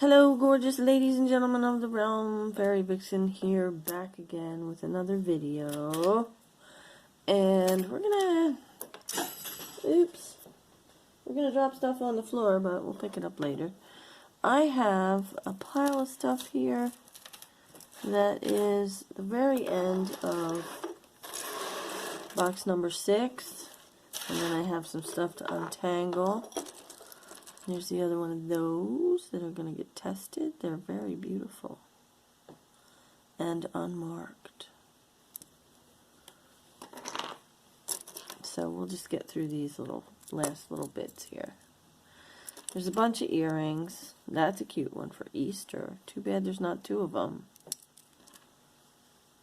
Hello, gorgeous ladies and gentlemen of the realm. FaeryVixen here, back again with another video. And we're gonna drop stuff on the floor, but we'll pick it up later. I have a pile of stuff here that is the very end of box number 6. And then I have some stuff to untangle. Here's the other one of those that are going to get tested. They're very beautiful and unmarked. So we'll just get through these last little bits here. There's a bunch of earrings. That's a cute one for Easter. Too bad there's not 2 of them.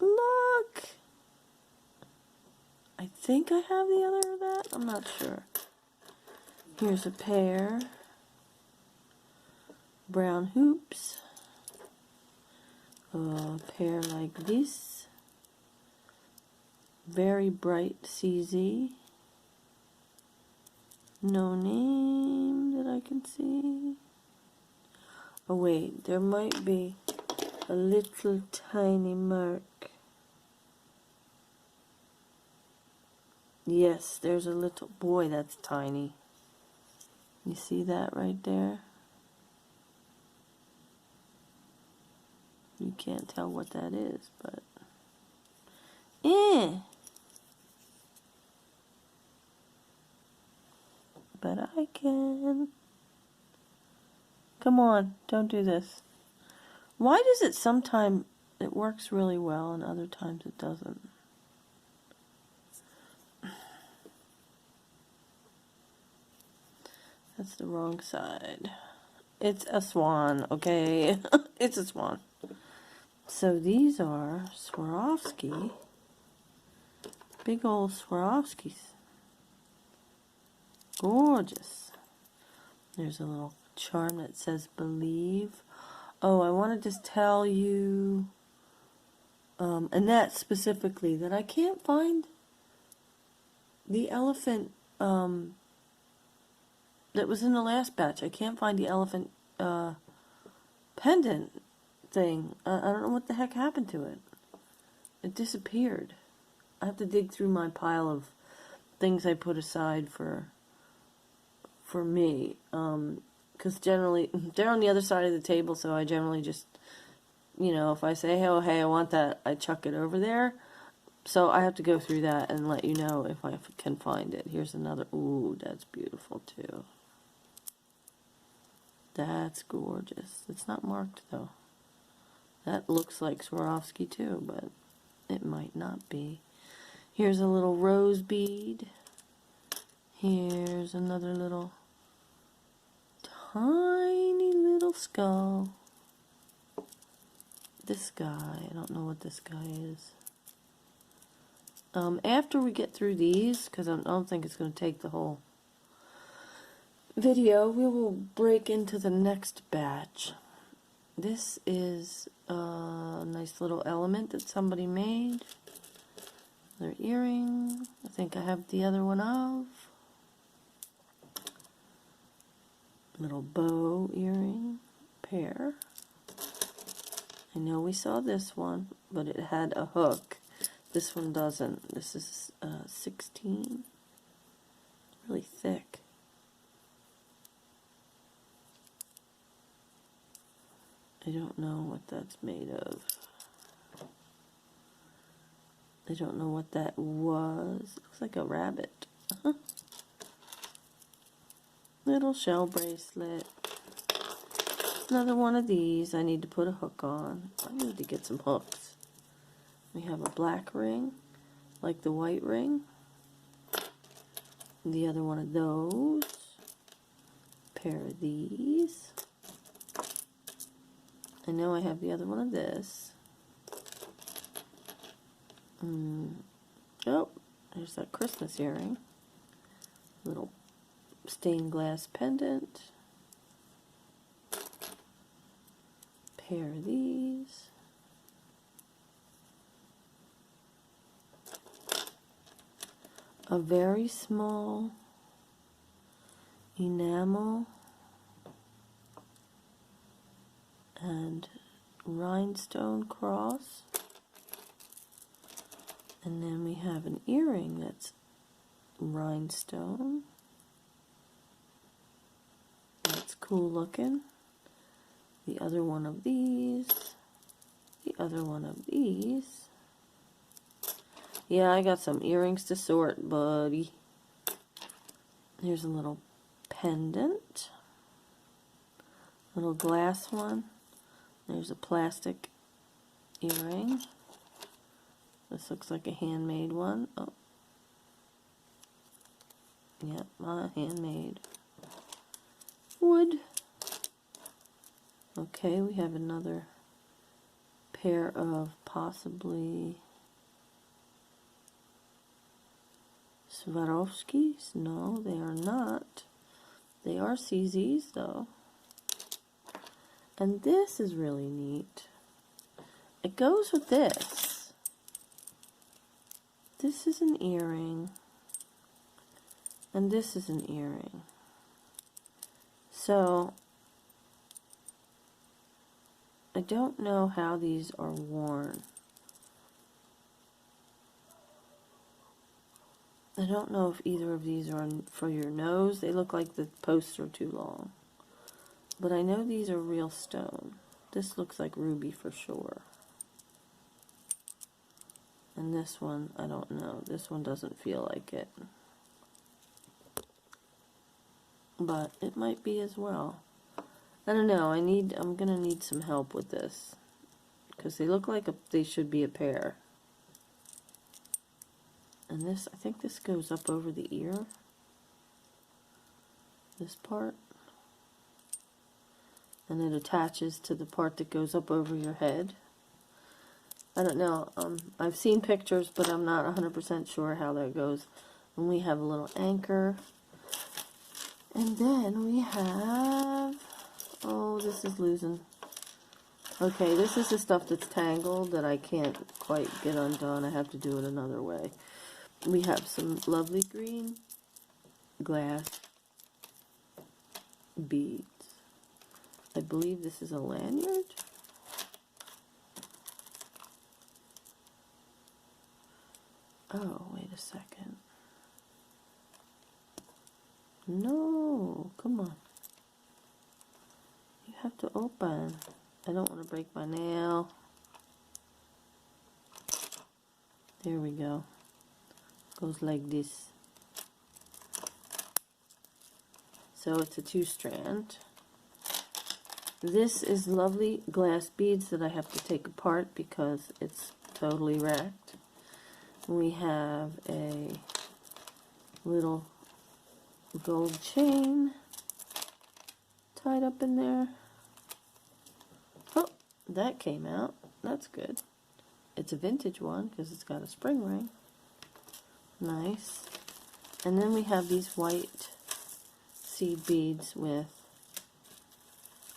Look! I think I have the other of that. I'm not sure. Here's a pair. Brown hoops, a pair like this, very bright CZ, no name that I can see. Oh wait, there might be a little tiny mark. Yes, there's a little, boy, that's tiny. You see that right there? You can't tell what that is, but but I can. Come on, don't do this. Why does it sometimes it works really well and other times it doesn't? That's the wrong side. It's a swan, okay? It's a swan. So these are Swarovski, big old Swarovskis. Gorgeous. There's a little charm that says believe. Oh, I want to just tell you, Annette specifically, that I can't find the elephant that was in the last batch. I can't find the elephant pendant thing. I don't know what the heck happened to it. It disappeared. I have to dig through my pile of things I put aside for me. Because generally, they're on the other side of the table, so I generally just, you know, if I say, oh, hey, I want that, I chuck it over there. So I have to go through that and let you know if I can find it. Here's another. Ooh, that's beautiful, too. That's gorgeous. It's not marked, though. That looks like Swarovski too, but it might not be. Here's a little rose bead. Here's another little tiny little skull. This guy, I don't know what this guy is. After we get through these, because I don't think it's going to take the whole video, we will break into the next batch. This is a nice little element that somebody made. Their earring. I think I have the other one of. Little bow earring pair. I know we saw this one, but it had a hook. This one doesn't. This is 16. Really thick. I don't know what that's made of. I don't know what that was. Looks like a rabbit. Little shell bracelet. Another one of these. I need to put a hook on. I need to get some hooks. We have a black ring, like the white ring. The other one of those. A pair of these. I know I have the other one of this. Oh, there's that Christmas earring. Little stained glass pendant. Pair of these. A very small enamel and rhinestone cross. And then we have an earring that's rhinestone. That's cool looking. The other one of these. The other one of these. Yeah, I got some earrings to sort, buddy. Here's a little pendant. Little glass one. There's a plastic earring. This looks like a handmade one. Oh. Yep, handmade. Wood. Okay, we have another pair of possibly Swarovskis. No, they are not. They are CZs though. And this is really neat. It goes with this. This is an earring. And this is an earring. So, I don't know how these are worn. I don't know if either of these are for your nose. They look like the posts are too long. But I know these are real stone. This looks like ruby for sure. And this one, I don't know. This one doesn't feel like it. But it might be as well. I don't know. I'm gonna need some help with this because they look like they should be a pair. And this, I think this goes up over the ear. This part. And it attaches to the part that goes up over your head. I don't know. I've seen pictures, but I'm not 100% sure how that goes. And we have a little anchor. And then we have... Oh, this is losing. Okay, this is the stuff that's tangled that I can't quite get undone. I have to do it another way. We have some lovely green glass beads. I believe this is a lanyard. Oh, wait a second. No, come on. You have to open. I don't want to break my nail. There we go. Goes like this. So it's a 2-strand. This is lovely glass beads that I have to take apart because it's totally wrecked. We have a little gold chain tied up in there. Oh, that came out. That's good. It's a vintage one because it's got a spring ring. Nice. And then we have these white seed beads with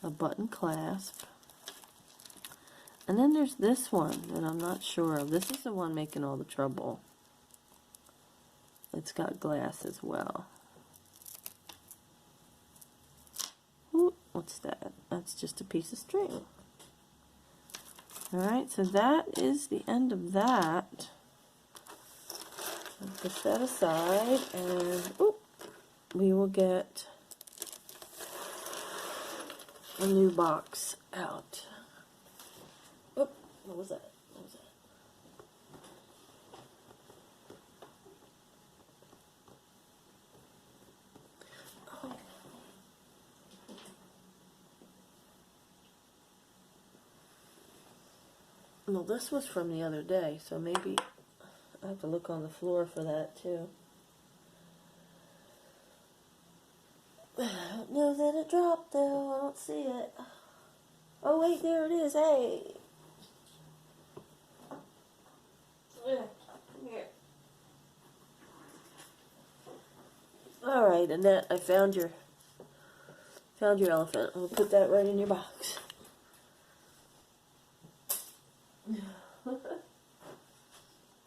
a button clasp. And then there's this one that I'm not sure of. This is the one making all the trouble. It's got glass as well. Ooh, what's that? That's just a piece of string. Alright, so that is the end of that. I'll push that aside and we will get a new box out. Oh, what was that? What was that? Oh. Well, this was from the other day, so maybe I have to look on the floor for that too. I don't know that it dropped though. I don't see it. Oh wait, there it is. Hey. Come here. All right, Annette, I found your elephant. I'll put that right in your box.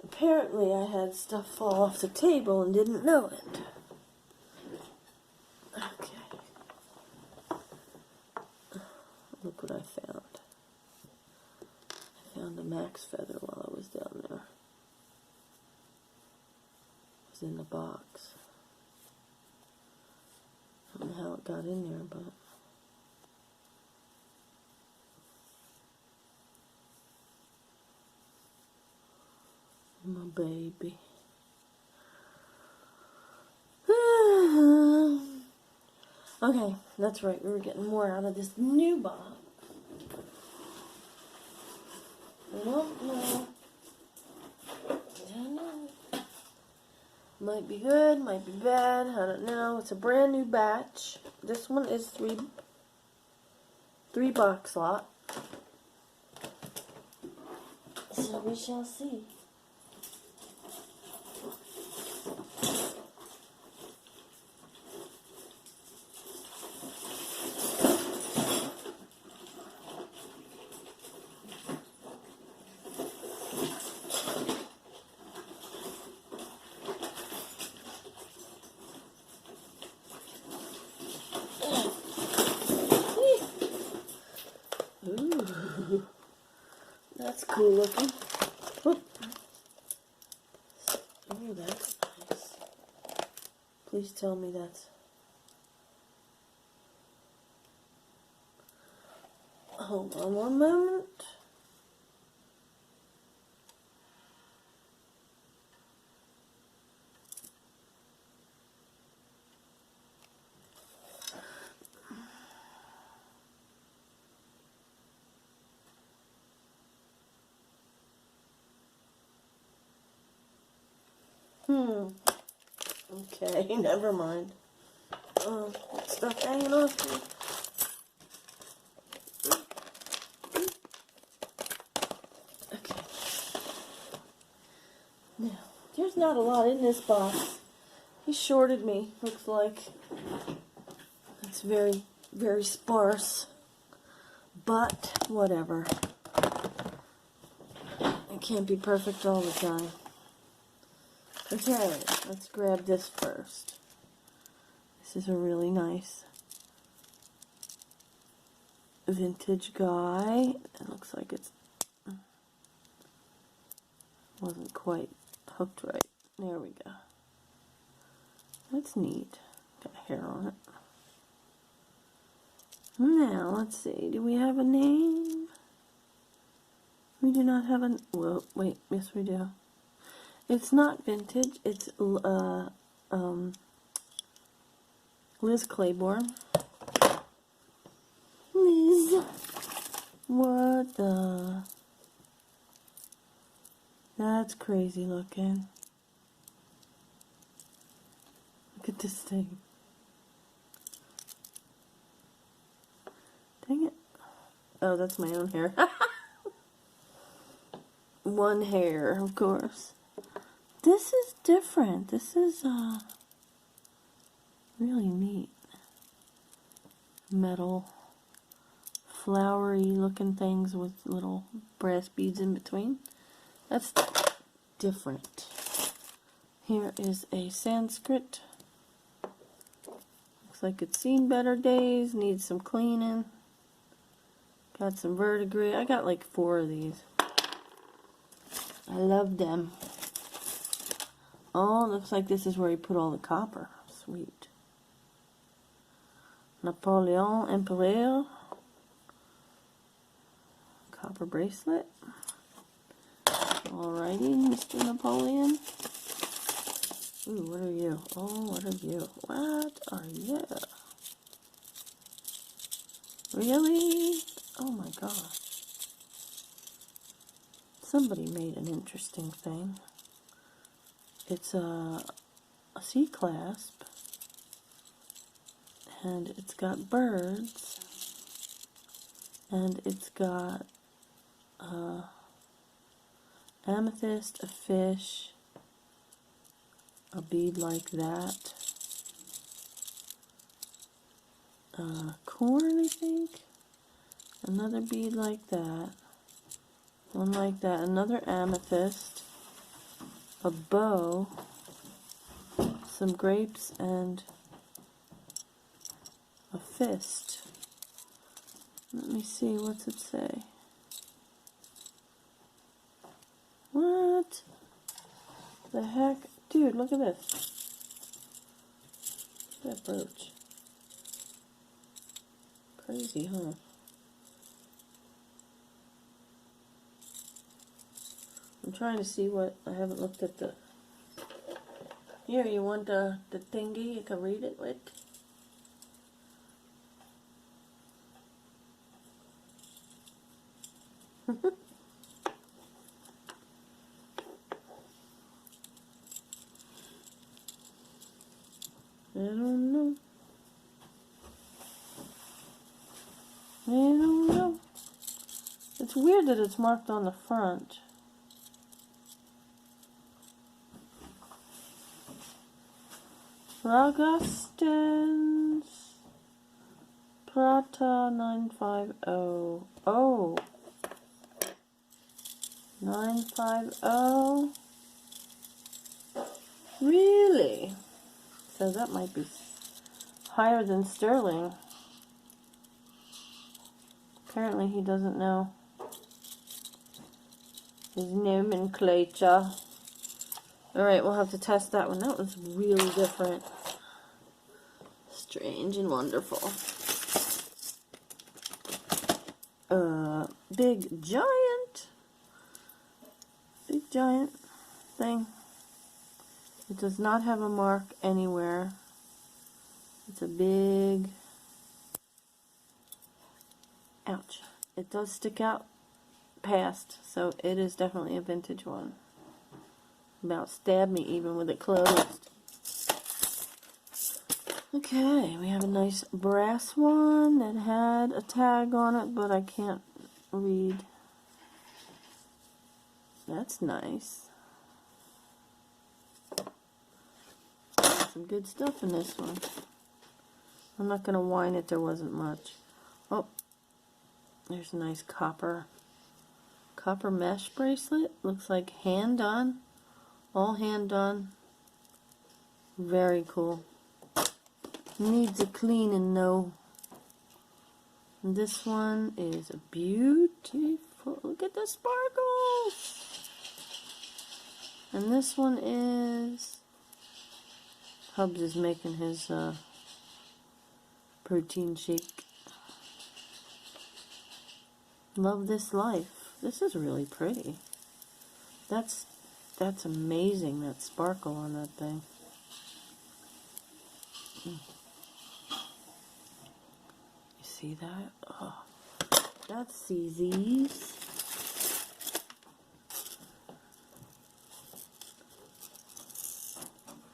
Apparently I had stuff fall off the table and didn't know it. Okay. Look what I found. max feather while I was down there. It was in the box. I don't know how it got in there, but my baby. Okay, that's right. We were getting more out of this new box. I don't know. Might be good, might be bad. I don't know. It's a brand new batch. This one is three box lot. So we shall see. Ooh, that's cool looking. Oh, that's nice. Please tell me that's... Hold on one moment. Okay, never mind. Stuff hanging off here. Okay. Now, there's not a lot in this box. He shorted me, looks like. It's very, very sparse. But, whatever. It can't be perfect all the time. Okay, let's grab this first. This is a really nice vintage guy. It looks like it's wasn't quite hooked right. There we go. That's neat. Got hair on it. Now, let's see. Do we have a name? We do not have a... Whoa, wait. Yes, we do. It's not vintage. It's Liz Claiborne. Liz. What the... That's crazy looking. Look at this thing. Dang it. Oh, that's my own hair. One hair, of course. This is different. This is really neat. Metal, flowery looking things with little brass beads in between. That's different. Here is a Sanskrit. Looks like it's seen better days. Needs some cleaning. Got some verdigris. I got like 4 of these. I love them. Oh, looks like this is where he put all the copper. Sweet. Napoleon Empereur. Copper bracelet. Alrighty, Mr. Napoleon. Ooh, what are you? Oh, what are you? What are you? Really? Oh my gosh. Somebody made an interesting thing. It's a C clasp, and it's got birds, and it's got amethyst, a fish, a bead like that, corn, I think, another bead like that, one like that, another amethyst, a bow, some grapes, and a fist. Let me see, what's it say? What the heck? Dude, look at this. That brooch. Crazy, huh? I'm trying to see what, I haven't looked at the, here, you want the thingy you can read it with? I don't know. I don't know. It's weird that it's marked on the front. Ragastens Prata 950. Oh. 950. Really? So that might be higher than sterling. Apparently he doesn't know his nomenclature. Alright, we'll have to test that one. That was really different. Strange and wonderful. Big giant thing. It does not have a mark anywhere. It's a big, ouch. It does stick out past, so it is definitely a vintage one. About stabbed me even with it closed. Okay, we have a nice brass one that had a tag on it, but I can't read. That's nice. Some good stuff in this one. I'm not going to whine it, there wasn't much. Oh, there's a nice copper mesh bracelet. Looks like hand done. All hand done. Very cool. Needs a cleaning though. And this one is a beautiful, look at the sparkles. And this one is, Hubs is making his protein shake. Love this life. This is really pretty. That's amazing, that sparkle on that thing. You see that? Oh, that's CZ's.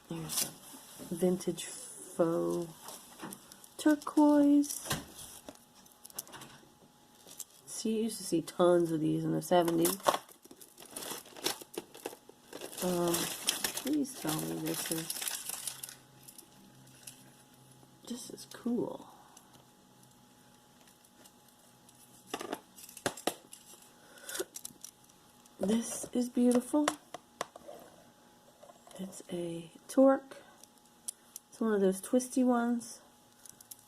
There's a vintage faux turquoise. See, you used to see tons of these in the 70s. Please tell me this is cool. This is beautiful. It's a torque. It's one of those twisty ones,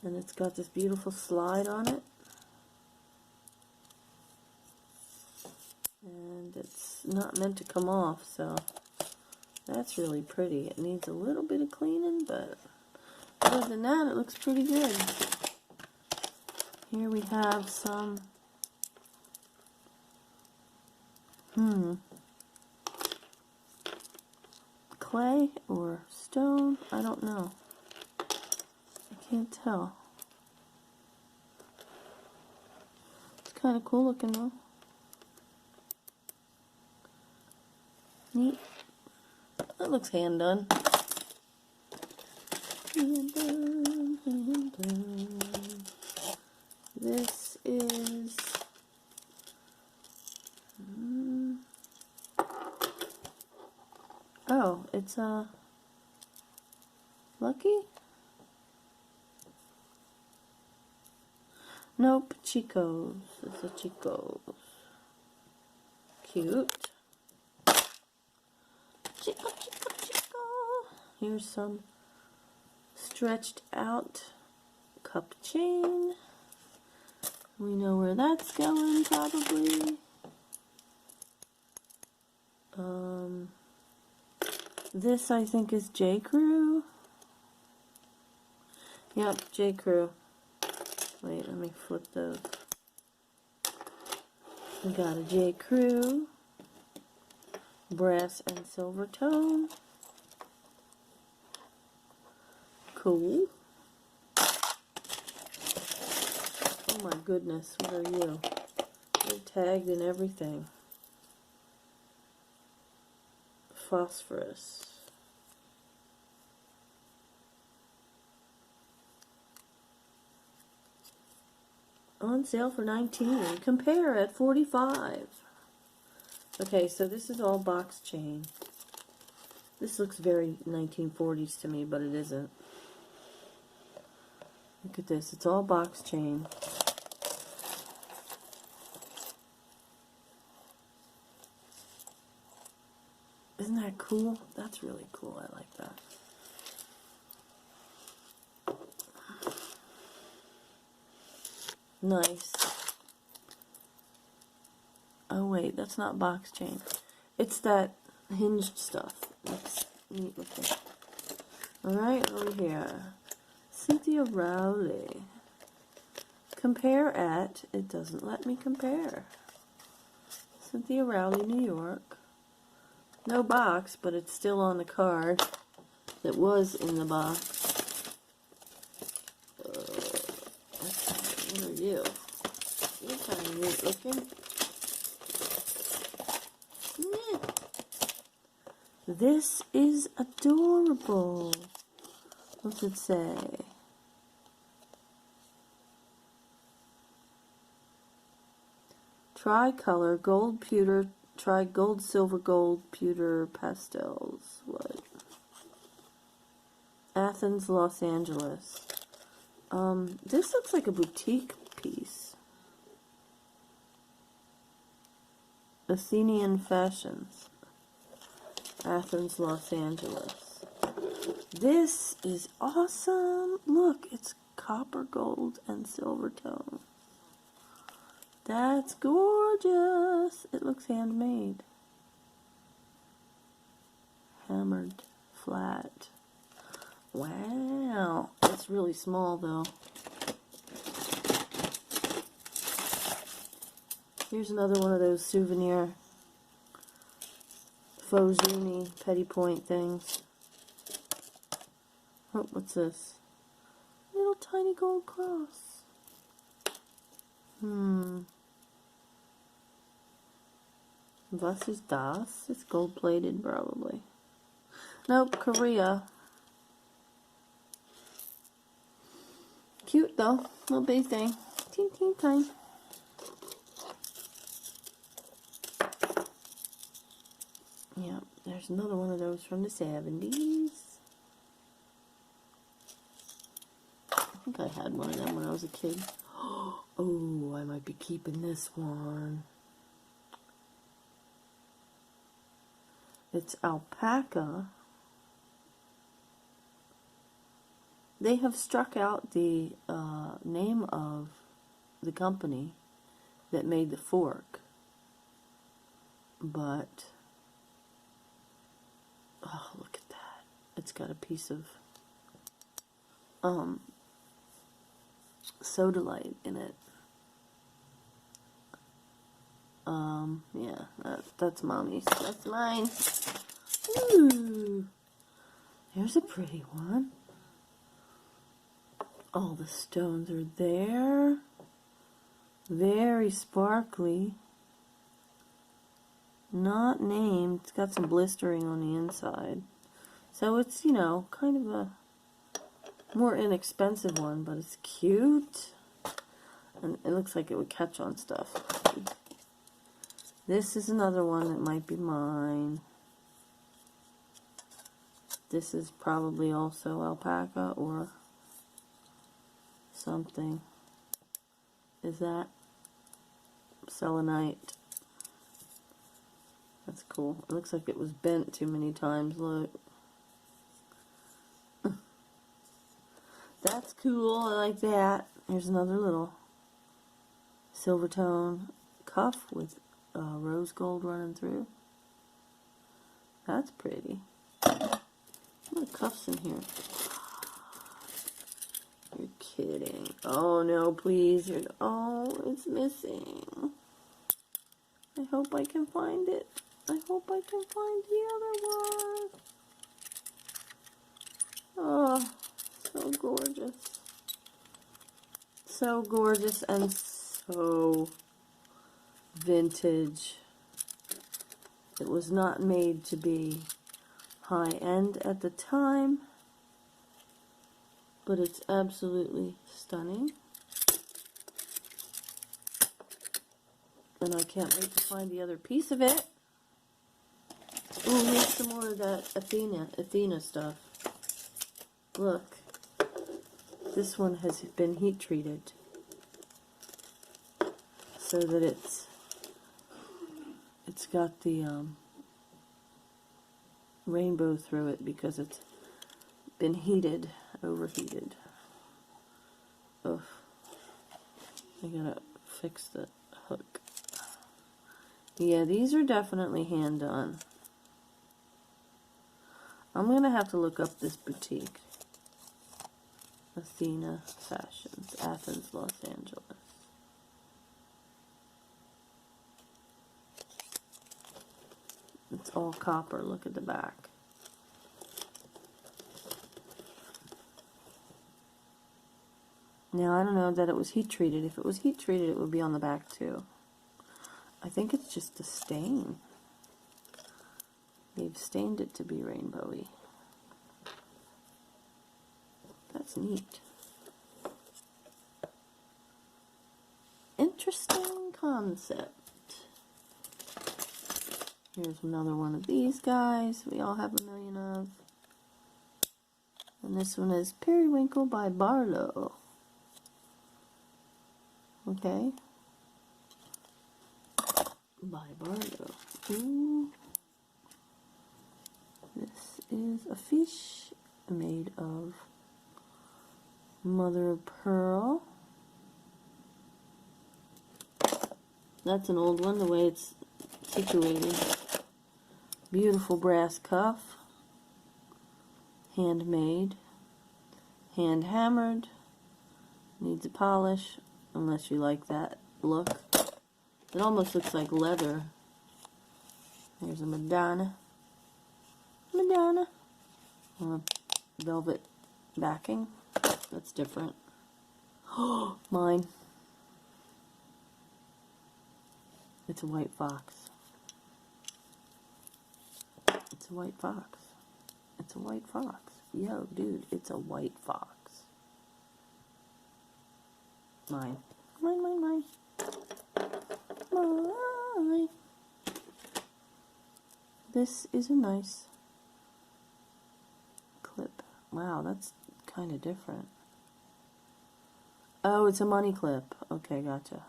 and it's got this beautiful slide on it. And it's not meant to come off, so that's really pretty. It needs a little bit of cleaning, but other than that, it looks pretty good. Here we have some clay or stone, I don't know. I can't tell. It's kind of cool looking though. Neat. That looks hand done. Hand done, hand done. This is oh, it's a Lucky? Nope, Chico's. It's a Chico's. Cute. Chico, Chico, Chico. Here's some stretched out cup chain. We know where that's going, probably. This I think is J. Crew. Yep, J. Crew. Wait, let me flip those. We got a J. Crew. Brass and silver tone. Cool. Oh my goodness, what are you? You're tagged and everything. Phosphorus. On sale for $19. Compare at $45. Okay, so this is all box chain. This looks very 1940s to me, but it isn't. Look at this. It's all box chain. Isn't that cool? That's really cool. I like that. Nice. Oh wait, that's not box chain. It's that hinged stuff. That's neat looking. Alright, over here. Cynthia Rowley. Compare at, it doesn't let me compare. Cynthia Rowley, New York. No box, but it's still on the card that was in the box. What are you? You're kind of neat looking. This is adorable. What's it say? Tricolor, gold pewter, gold, silver, gold, pewter, pastels. What? Athens, Los Angeles. This looks like a boutique piece. Athenian Fashions. Athens, Los Angeles. This is awesome. Look, it's copper, gold, and silver tone. That's gorgeous. It looks handmade. Hammered flat. Wow. It's really small though. Here's another one of those souvenir faux zuni petty point things. Oh, what's this? Little tiny gold cross. Was ist das? It's gold plated probably. Nope, Korea. Cute though, little big thing. Teen tiny. Yep, there's another one of those from the 70s. I think I had one of them when I was a kid. Oh, I might be keeping this one. It's alpaca. They have struck out the name of the company that made the fork. But, oh, look at that. It's got a piece of sodalite in it. Yeah, that's mommy's. That's mine. Ooh, there's a pretty one. All the stones are there. Very sparkly. Not named. It's got some blistering on the inside. So it's, you know, kind of a more inexpensive one, but it's cute. And it looks like it would catch on stuff. This is another one that might be mine. This is probably also alpaca or something. Is that selenite? That's cool. It looks like it was bent too many times. Look. That's cool. I like that. Here's another little silver tone cuff with rose gold running through. That's pretty. What are cuffs in here? You're kidding. Oh no, please. Oh, it's missing. I hope I can find it. I hope I can find the other one. Oh, so gorgeous. So gorgeous and so vintage. It was not made to be high-end at the time, but it's absolutely stunning. And I can't wait to find the other piece of it. Oh, here's some more of that Athena stuff. Look. This one has been heat treated so that it's got the rainbow through it because it's been overheated. Ugh. I gotta fix the hook. Yeah, these are definitely hand done. I'm gonna have to look up this boutique. Athena Fashions, Athens, Los Angeles. It's all copper. Look at the back. Now, I don't know that it was heat treated. If it was heat treated, it would be on the back too. I think it's just a stain. They've stained it to be rainbowy. That's neat. Interesting concept. Here's another one of these guys we all have a million of. And this one is Periwinkle by Barlow. Okay. By Barlow. Ooh. This is a fish made of mother of pearl. That's an old one, the way it's situated. Beautiful brass cuff. Handmade. Hand hammered. Needs a polish, unless you like that look. It almost looks like leather. Here's a Madonna. Madonna. Velvet backing. That's different. Oh, mine. It's a white fox. It's a white fox. It's a white fox. Yo, dude, it's a white fox. Mine. Mine, mine, mine. Mine. This is a nice clip. Wow, that's kind of different. Oh, it's a money clip. Okay, gotcha.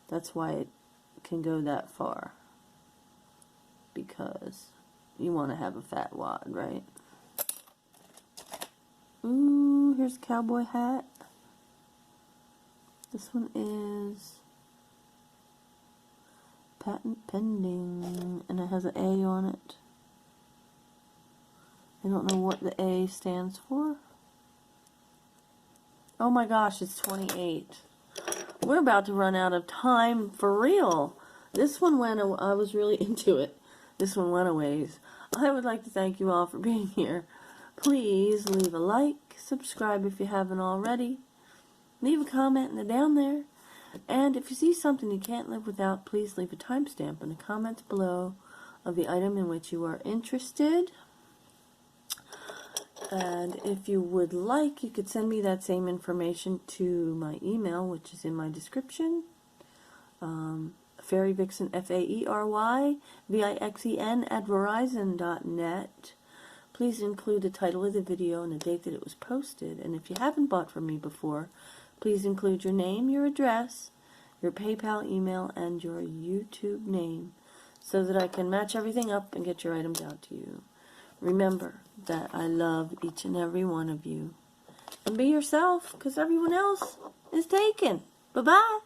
That's why it can go that far. Because you want to have a fat wad, right? Ooh, here's a cowboy hat. This one is patent pending, and it has an A on it. I don't know what the A stands for. Oh my gosh, it's 28. We're about to run out of time for real. This one went, I was really into it. This one went a ways. I would like to thank you all for being here. Please leave a like, subscribe if you haven't already. Leave a comment down there. And if you see something you can't live without, please leave a timestamp in the comments below of the item in which you are interested. And if you would like, you could send me that same information to my email, which is in my description. FaeryVixen, FaeryVixen @Verizon.net. Please include the title of the video and the date that it was posted. And if you haven't bought from me before, please include your name, your address, your PayPal email, and your YouTube name so that I can match everything up and get your items out to you. Remember that I love each and every one of you. And be yourself, because everyone else is taken. Bye-bye.